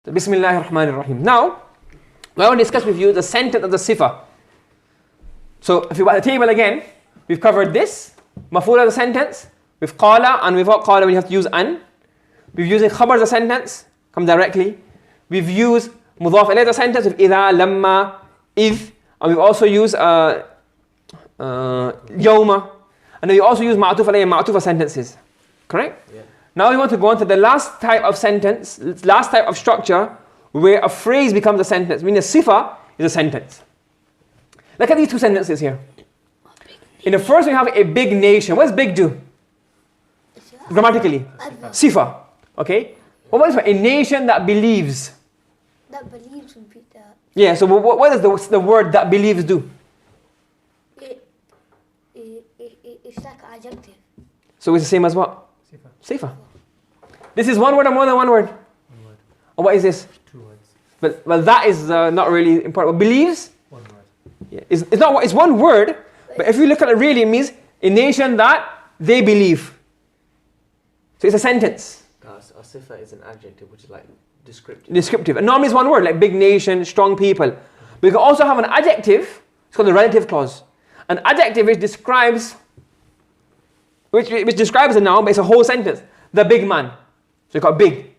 So, Bismillahir Rahmanir Rahim. Now, I want to discuss with you the sentence of the sifa. So, if you watch the table again, we've covered this, maf'ul of the sentence, with qala, and without qala we have to use an. We've used khabar as a sentence, come directly. We've used mudhaf ilayh as a sentence with idha, lamma, idh, and we've also used yawma, and then we also use ma'tuf alayh and ma'tuf sentences. Correct? Yeah. Now we want to go on to the last type of sentence, last type of structure, where a phrase becomes a sentence, meaning a sifa is a sentence. Look at these two sentences here. In the first we have a big nation. What does big do? Grammatically. Sifa. Okay? What is it? A nation that believes. That believes would be that. Yeah, so what does the word that believes do? It's like an adjective. So it's the same as what? Sifa. This is one word or more than one word? One word. Or what is this? Two words. But well, that is not really important. But believes? One word. Yeah. It's one word, but if you look at it really, it means a nation that they believe. So it's a sentence. A sifa is an adjective, which is like descriptive. Descriptive. And normally it's one word, like big nation, strong people. But you can also have an adjective, it's called the relative clause. An adjective which describes a noun, but it's a whole sentence. The big man. So you got big.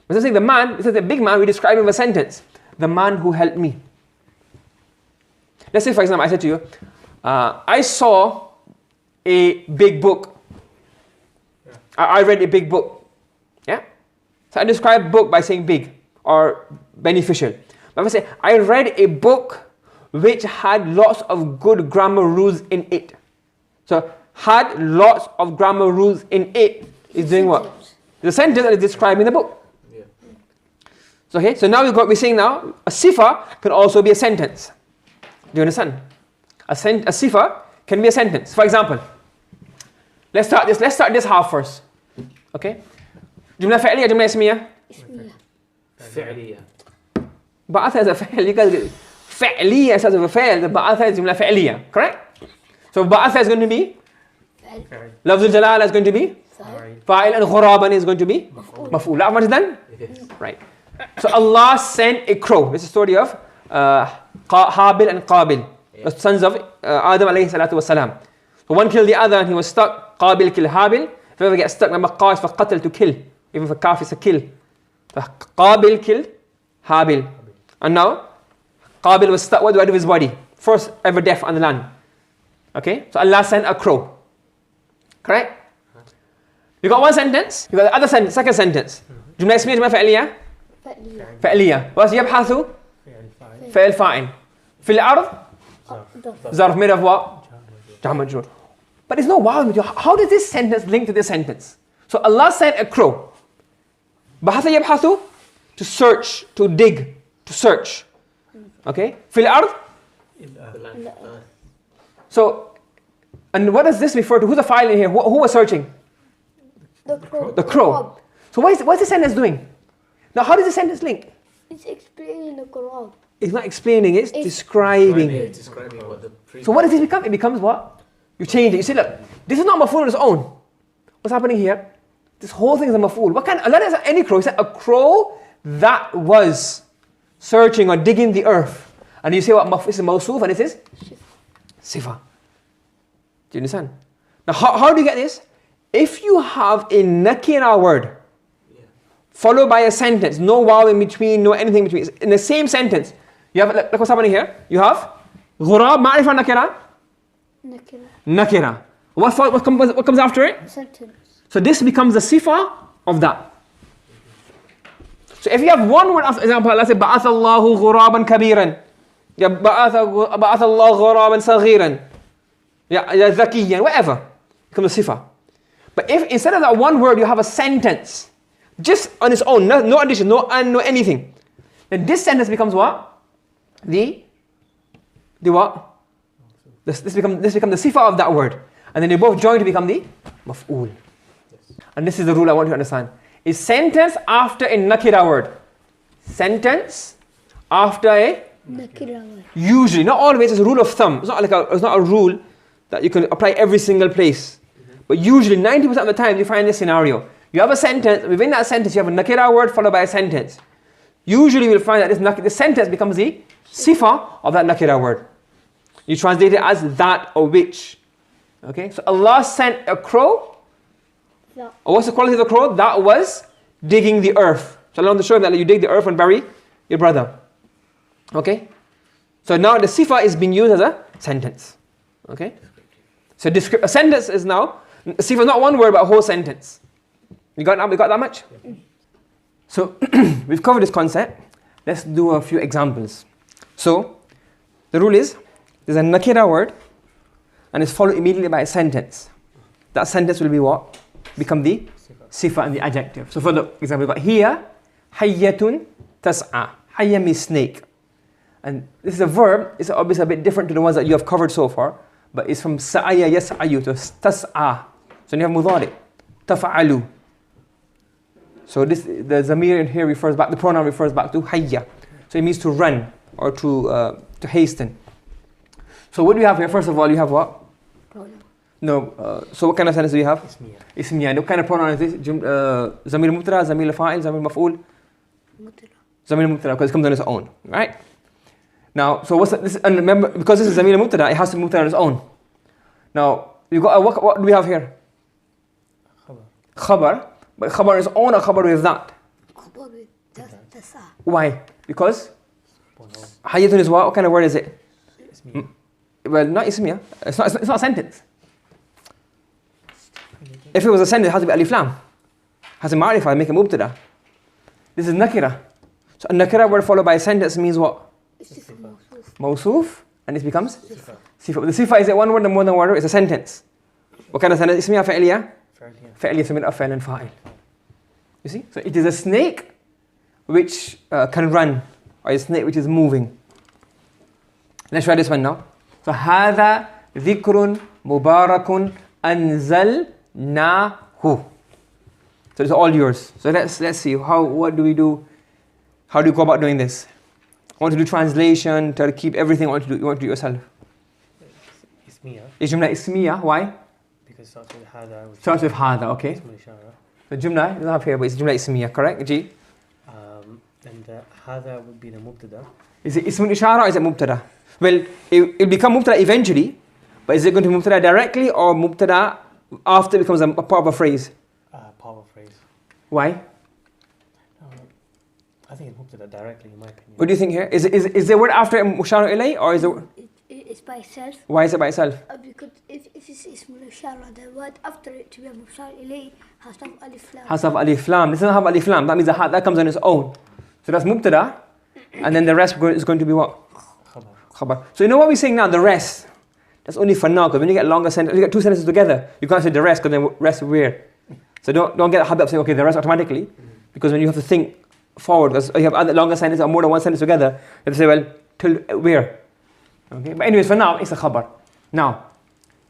But it's saying the man, it says the big man, we describe him with a sentence. The man who helped me. Let's say, for example, I said to you, I saw a big book. Yeah. I read a big book. Yeah? So I describe book by saying big or beneficial. But if I say, I read a book which had lots of good grammar rules in it. So, had lots of grammar rules in it is doing what? The sentence that is describing the book. Yeah. So, okay, so now we're saying now, a sifa can also be a sentence. Do you understand? A sifa can be a sentence. For example, let's start this half first. Okay? جملة فعلية جملة اسمية؟ فعلية. بعثها as a فعل. You guys فعلية as a فعل. بعثها is جملة فعلية. Correct? So بعثها is going to be لفظ الجلالة is going to be فاعل, and غرابا is going to be مفعول. That much is done? Right. So Allah sent a crow. This is the story of Habil and Qabil, the sons of Adam alayhi salatu wasalam. So one killed the other and he was stuck. Qabil killed Habil. If you ever get stuck, remember qa is for qatl, to kill. Even for kaf is a kill. So Qabil killed Habil. And now Qabil was stuck. What do I do with his body? First ever death on the land. Okay? So Allah sent a crow. Correct? You got one sentence. You got the other sentence, second sentence. جملة اسمية جملة فعلية. فعلية. What's يبحث؟ فعل فاعل. في الأرض ظرف made of what? جار مجرور. But there's no wow. How does this sentence link to this sentence? So Allah sent a crow. بحث يبحث, to search, to dig, to search. Okay? في الأرض. So, and what does this refer to? Who's the file in here? Who was searching? The crow. The crow. So what's the sentence doing? Now how does the sentence link? It's explaining the Quran. It's not explaining, it's describing. It's describing what the previous. So what does this become? It becomes what? You change it. You say, look, this is not maf'ul on its own. What's happening here? This whole thing is a maf'ul. What kind? Allah doesn't any crow. He said a crow that was searching or digging the earth. And you say what? This is mawsuf and this is sifa. Do you understand? Now how do you get this? If you have a nakira word followed by a sentence, no waw in between, no anything in between, in the same sentence, you have, look what's happening here. You have ghurab, ma'rifah, nakira. Nakira. What comes after it? Sentence. So this becomes the sifa of that. So if you have one word, for example, let's say ba'ath Allahu ghuraban kabiran. Ya ba'ath Allah ghuraban saghiran. Ya zakiyan, whatever. Becomes a sifa. But if instead of that one word you have a sentence, just on its own, no addition, no and no anything, then this sentence becomes what? The what? This becomes the sifa of that word. And then they both join to become the maf'ul. Yes. And this is the rule I want you to understand. A sentence after a nakira word. Sentence after a nakira word. Usually, not always, it's a rule of thumb. It's not a rule that you can apply every single place. But usually 90% of the time you find this scenario. You have a sentence, within that sentence you have a nakira word followed by a sentence. usually you'll find that this sentence becomes the sifa of that nakira word. You translate it as that or which. Okay, so Allah sent a crow. No. What's the quality of the crow? That was digging the earth. So Allah wants to show him that you dig the earth and bury your brother. Okay, so now the sifa is being used as a sentence. Okay, so a sentence is now, sifa is not one word but a whole sentence. We got that much? Yeah. So we've covered this concept. Let's do a few examples. So the rule is, there's a nakira word and it's followed immediately by a sentence. That sentence will be what? Become the sifa and the adjective. So for the example, we've got here, hayyatun tas'a. Hayya means snake. And this is a verb. It's obviously a bit different to the ones that you have covered so far. But it's from sa'aya yas'ayu to tas'a. So you have mudari. Tafa'alu. So the zamir in here refers back, the pronoun refers back to hayya. So it means to run or to hasten. So what do you have here? First of all, you have what? Pronoun. No. So what kind of sentence do you have? Ismiya. Ismiya. What kind of pronoun is this? Zamir mubtada, zamir fa'il, zamir maf'ul? Mutla. Zamir mubtada, because it comes on its own, right? Now, so what's this? And remember, because this is zamir mubtada, it has to be mubtada on its own. Now, you've got what do we have here? Khabar. But khabar on its own or khabar with that? Khabar with tasa. Why? Because hayyatun is what? What kind of word is it? Ismiya. Well, not ismiya. It's not a sentence. If it was a sentence, it has to be alif lam. Has a ma'rifah, make a mubtada. This is nakira. So a nakira word followed by a sentence means what? It's just mawsuf. Mawsuf, and it becomes Sifa. sifa. The sifa is it one word or more than one word? It's a sentence. What kind of sentence? Ismiya, fa'iliya? Fa'iliya, so made of fa'il and fa'il. You see? So it is a snake which can run, or a snake which is moving. Let's try this one now. So هذا ذكر مبارك أنزلناه. So it's all yours. So let's see what do we do? How do you go about doing this? I want to do translation, try to keep everything. You want to do it yourself. Ismiya. Is jumla ismiya? Why? Because it starts with hada. Starts with hada, okay. Ismul ishara. The jumla, you don't have here, but it's jumla ismiya, correct? G? And hada would be the mubtada. Is it ismul ishara or is it mubtada? Well, it'll become mubtada eventually, but is it going to be mubtada directly or mubtada after it becomes a part of a phrase? Power phrase. Why? I think it's mubtada directly, in my opinion. What do you think here? Is the word after mushara ilay or is it? It's by itself. Why is it by itself? Because if it's ismul ishara, the word after it to be a mushar ilay has to have alif lam. Has to have alif lam. This doesn't have alif lam. That means that comes on its own. So that's mubtada, and then the rest is going to be what? Khabar. So you know what we're saying now? The rest. That's only for now, because when you get longer sentences, you get two sentences together, you can't say the rest because then rest is weird. So don't get a habit of saying okay the rest automatically, because when you have to think forward, because you have other longer sentences or more than one sentence together, you have to say well till where. Okay. But anyways, for now it's a khabar. Now,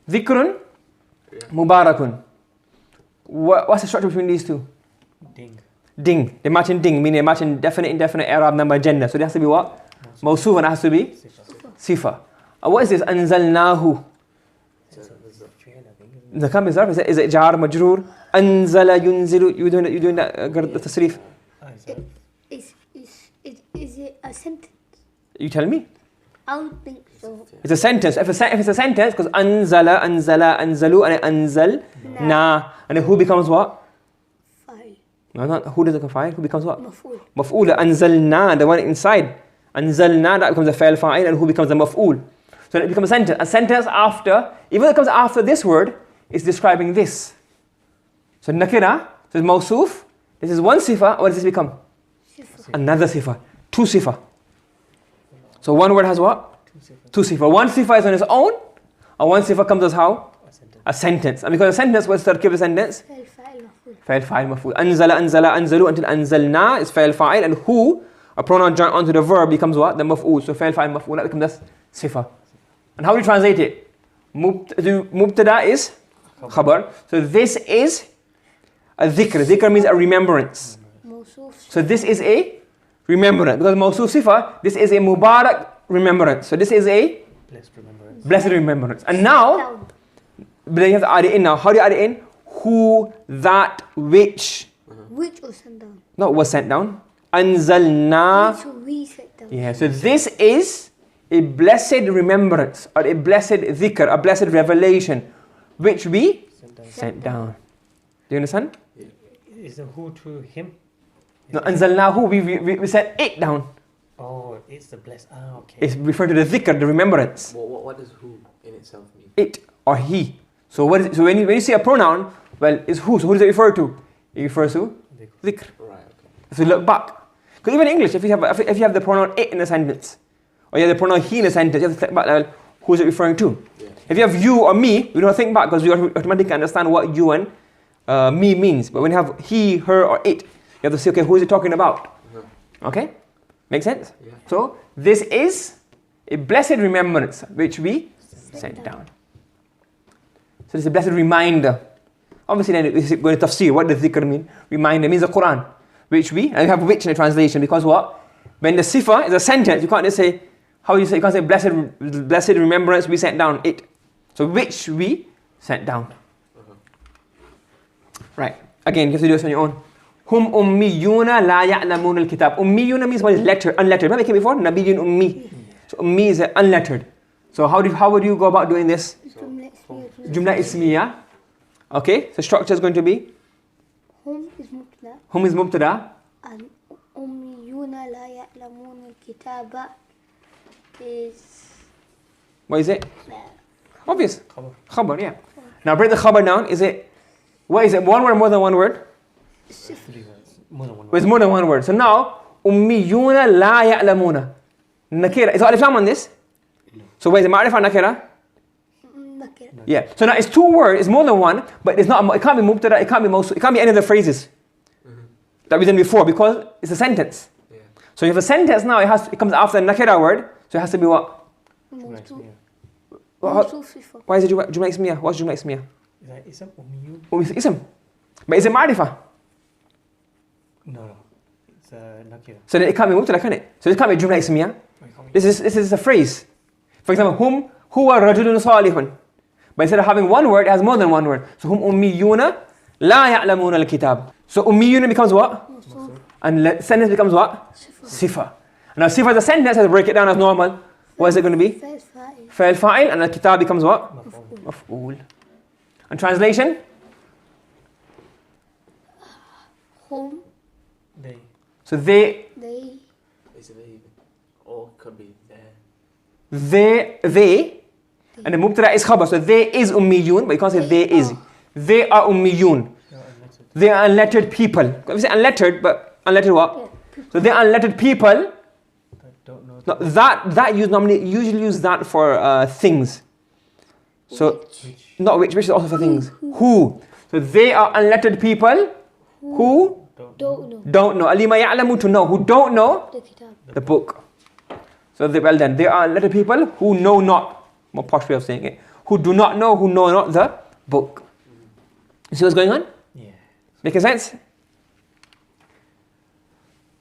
dhikrun, mubarakun. What's the structure between these two? Ding. Ding. They match in ding, meaning they match in definite, indefinite, Arab, number, gender. So it has to be what? Mawsuf, and it has to be sifa. What is this? Anzalnahu. The kam is zarf. Is it jar, majroor? Anzala, yunzilu. You doing that the tasrif? Is it a sentence? You tell me. I don't think so. It's a sentence. If it's a sentence, because anzala, anzalu, and anzalna. And then who becomes what? Fa'il. No, not who does it become fa'il? Who becomes what? Maf'ul. Maf'ul. Anzalna, the one inside. Anzalna, that becomes a fa'il fa'il, and who becomes a maf'ul. So it becomes a sentence. A sentence after, even though it comes after this word, it's describing this. So nakira, so it's mawsuf. This is one sifa. What does this become? Sifa. Another sifa. Two sifa. So one word has what? Two sifa. One sifa is on its own, and one sifa comes as how? A sentence. And because a sentence, what's the tarkib of a sentence? Fa'il maf'ul. Fa'il fa'il maf'ul. Anzala, anzalu until anzalna is fa'il fa'il, and who, a pronoun joined onto the verb, becomes what? The maf'ul. So fa'il fa'il maf'ul, that becomes sifa. And how do you translate it? Mubtada is khabar. So this is a dhikr. Dhikr means a remembrance. Mawsuf. So this is a remembrance. Because mawsuf sifa, this is a mubarak remembrance. So this is a blessed remembrance. And now, Down. but you have to add it in now. How do you add it in? Who, that, which. Which was sent down? No, was sent down. Anzalna. So we set down. Yeah, so this is a blessed remembrance or a blessed dhikr, a blessed revelation which we sent down. Do you understand? Is the who to him? No, Anzalnahu, we sent it down. Oh, it's the blessed. Okay. It's referring to the dhikr, the remembrance. What does who in itself mean? It or he. So what is it? So when you see a pronoun, well, it's who. So who does it refer to? It refers to dhikr. Right. Okay. So look back. Because even in English, if you have the pronoun it in a sentence, or you have the pronoun he in a sentence, you have to think back, well, who is it referring to? Yeah. If you have you or me, we don't think back because we automatically understand what you and me means. But when you have he, her, or it, you have to say, okay, who is it talking about? Okay? Make sense? Yeah. So this is a blessed remembrance which we sent down. So it's a blessed reminder. Obviously then it's going to tafsir. What does dhikr mean? Reminder means the Quran. Which we, and we have which in the translation, because what? When the sifa is a sentence, you can't just say, how you say, you can't say blessed remembrance we sent down it. So which we sent down. Right. Again, you have to do this on your own. Hum ummiyuna la ya'lamun al-kitab. Ummiyuna means what is lettered, unlettered. Remember it came before? Nabiyyun ummi. So ummi is unlettered. So how would you go about doing this? Jumla ismiya. Okay, so structure is going to be? Hum is mubtada. And ummiyuna la ya'lamun al-kitaba is... What is it? Obvious. Khabar. Khabar, yeah. Now break the khabar down. Is it, what is it? One word or more than one word? 3 words. More than one Well, word. it's more than one word. So now, ummiyuna la ya'lamuna. Nakira. Is alif lam on this? No. So where is it? Ma'rifah nakira? Nakira. Yeah. So now it's 2 words. It's more than one, but it's not. It can't be mubtada. It can't be mawsu. It can't be any of the phrases that we did before because it's a sentence. Yeah. So if a sentence now it comes after the nakira word, so it has to be what? Why is it jumla ismiya? What's jumla ismiya? Is that ism? Ummiyun? Ism. But is it ma'rifah? No. It's nakira. So then it can't be mubtada, can it? So it can't be jumla ismiya. This is a phrase. For example, huwa rajulun salihun. But instead of having one word, it has more than one word. So hum ummiyuna la ya'lamuna al-kitab. So ummiyuna becomes what? And sentence becomes what? Sifa. Now sifa is a sentence, let's break it down as normal. What is it going to be? Fa'il fa'il, and al-kitab becomes what? Maf'ul. And translation? Hum. They. So they, Is it even? Or could be there. they, and the mubtada is khabar. So they is ummiyun, but you can't say they is. They are ummiyun. They are unlettered people. We say unlettered, but unlettered what? So they are unlettered people. Don't know. No, that usually use that for things. So not which is also for things. Who? So they are unlettered people who don't know. Alima ya'lamu, to know. Who don't know the book. So well then, they are unlettered people who know not. More posh way of saying it. Who do not know, who know not the book. You see what's going on? Yeah. Making sense?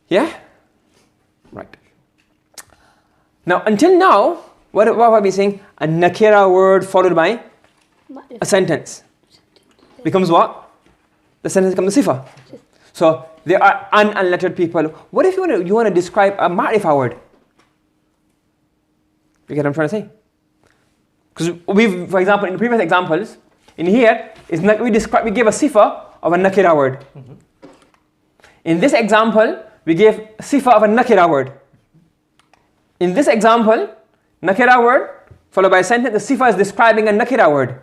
Yeah? Right. Now, until now, what have I been saying? A nakira word followed by a sentence. Becomes what? The sentence becomes the sifa. So, they are unlettered people. What if you want to describe a ma'rifah word? You get what I'm trying to say? Because for example, in the previous examples, in here, we give a sifa of a nakira word. In this example, we give sifa of a nakira word. In this example, nakira word followed by a sentence, the sifa is describing a nakira word.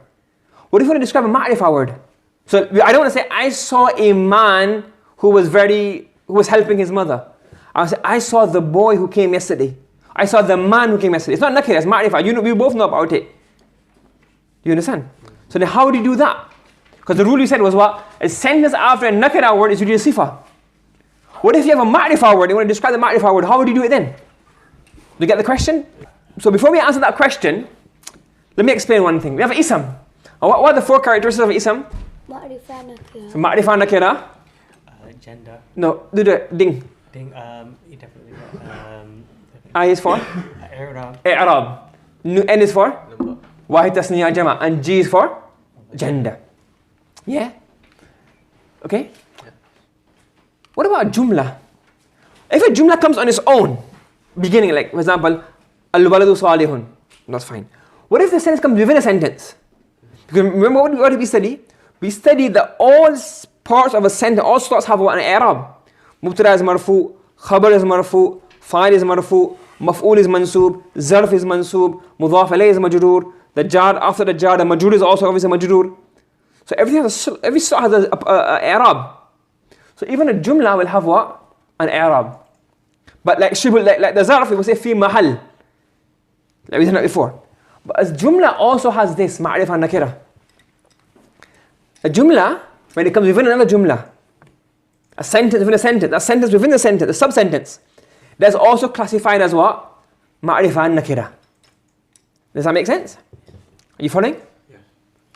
What if you want to describe a ma'rifah word? So I don't want to say, I saw a man who was helping his mother. I would say, I saw the boy who came yesterday. I saw the man who came yesterday. It's not nakira, it's ma'rifah. We both know about it. You understand? So then how do you do that? Because the rule you said was what? A sentence after a nakira word is usually a sifa. What if you have a ma'rifah word, you want to describe the ma'rifah word, how would you do it then? Do you get the question? So before we answer that question, let me explain one thing. We have ism. What are the 4 characteristics of ism? Ma'rifah nakira. So ma'rifah nakira. Gender. No, do the ding. Ding. Definitely. I is for? I'rab. I'rab. N is for? Number. Wahid tasniya jama. And G is for? Gender. Yeah? Okay? Yeah. What about jumla? If a jumla comes on its own, beginning, like for example, al-waladu salihun, that's fine. What if the sentence comes within a sentence? Because remember what did we study? We studied that all parts of a sentence, all slots have an i'rab. Mubtada is marfu, khabar is marfu, fa'il is marfu, maf'ul is mansoob, zarf is mansoob, mudhaf alayh is majroor, the jar after the jar, the majroor is also obviously majroor. So every slot has an i'rab. So even a jumla will have what? An i'rab. But like the zarf, it will say fi mahal. Like we said that before. But a jumla also has this, ma'rifah nakira. A jumla, when it comes within another jumla, a sentence within a sentence, a sentence within a sentence, a sub-sentence, that's also classified as what? Ma'rifah nakira. Does that make sense? Are you following? Yes.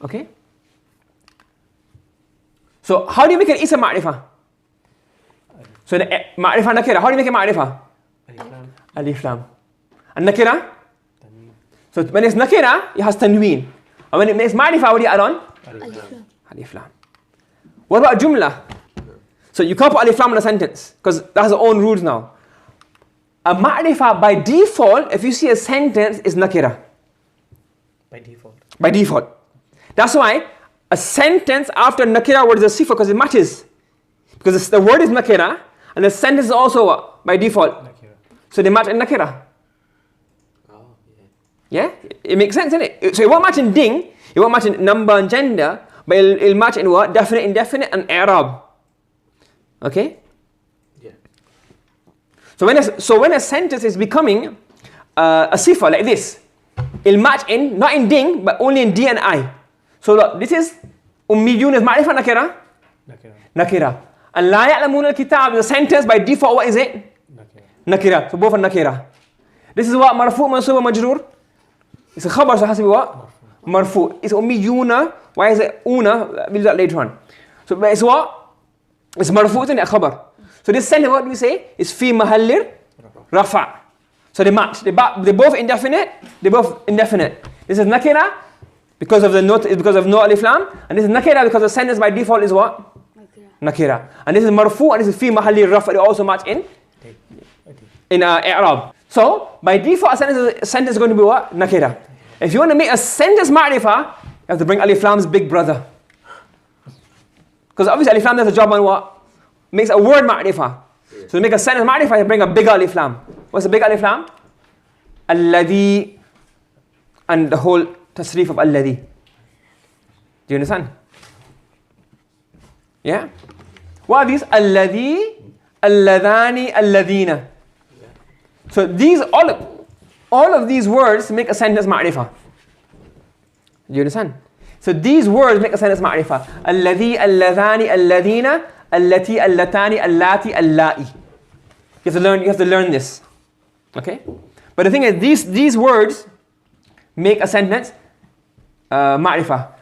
Okay. So how do you make an ism ma'rifah? So the ma'rifah nakira, how do you make it ma'rifah? Alif lam. And nakira? Tanween. So when it's nakira, it has tanween. And when it makes ma'rifah, what do you add on? Alif lam. What about jumla? So you can't put alif lam in a sentence because that has its own rules now. A ma'rifah by default, if you see a sentence, is nakira. By default. By default. That's why a sentence after nakira word is a sifa because it matches. Because the word is nakira and the sentence is also what? By default. Nakira. So they match in nakira. Oh, yeah. Yeah? It makes sense, isn't it? So it won't match in ding, it won't match in number and gender, but it'll match in what? Definite, indefinite, and i'rab. Okay? Yeah. So when a sentence is becoming a sifa like this, it'll match in, not in ding, but only in d and I. So look, this is ummiyun is ma'rifah nakira? Nakira. Nakira. And la ya'lamun al-kitab, the sentence by default, what is it? Nakira. Nakira. So both are nakira. This is what? Marfu, mansub, majroor? It's a khabar, so it has to be what? Marfu. It's ummiyuna. Why is it una? We'll do that later on. So but it's what? It's marfu, isn't it? A khabar. So this sentence, what do we say? Is fi mahallir rafa. So they match. They're both indefinite. They're both indefinite. This is nakira because of no alif lam, and this is nakira because the sentence by default is what? Nakira. And this is marfu, and this is fi mahalli rafa. They also match in i'rab. So by default, a sentence is going to be what? Nakira. If you want to make a sentence ma'rifah, you have to bring alif lam's big brother. Because obviously alif lam does a job on what? Makes a word ma'rifah. So to make a sentence ma'rifah, you bring a big alif lam. What's the big alif lam? Alladhi, and the whole tasrif of alladhi. Do you understand? Yeah? What are these? Alladhi, alladhani, alladhina. So these all of these words make a sentence ma'rifah. Do you understand? So these words make a sentence ma'rifah. Alladhi, alladhani, alladhina, allati, allatani, allati, allai. You have to learn this. Okay? But the thing is, these words make a sentence ma'rifah.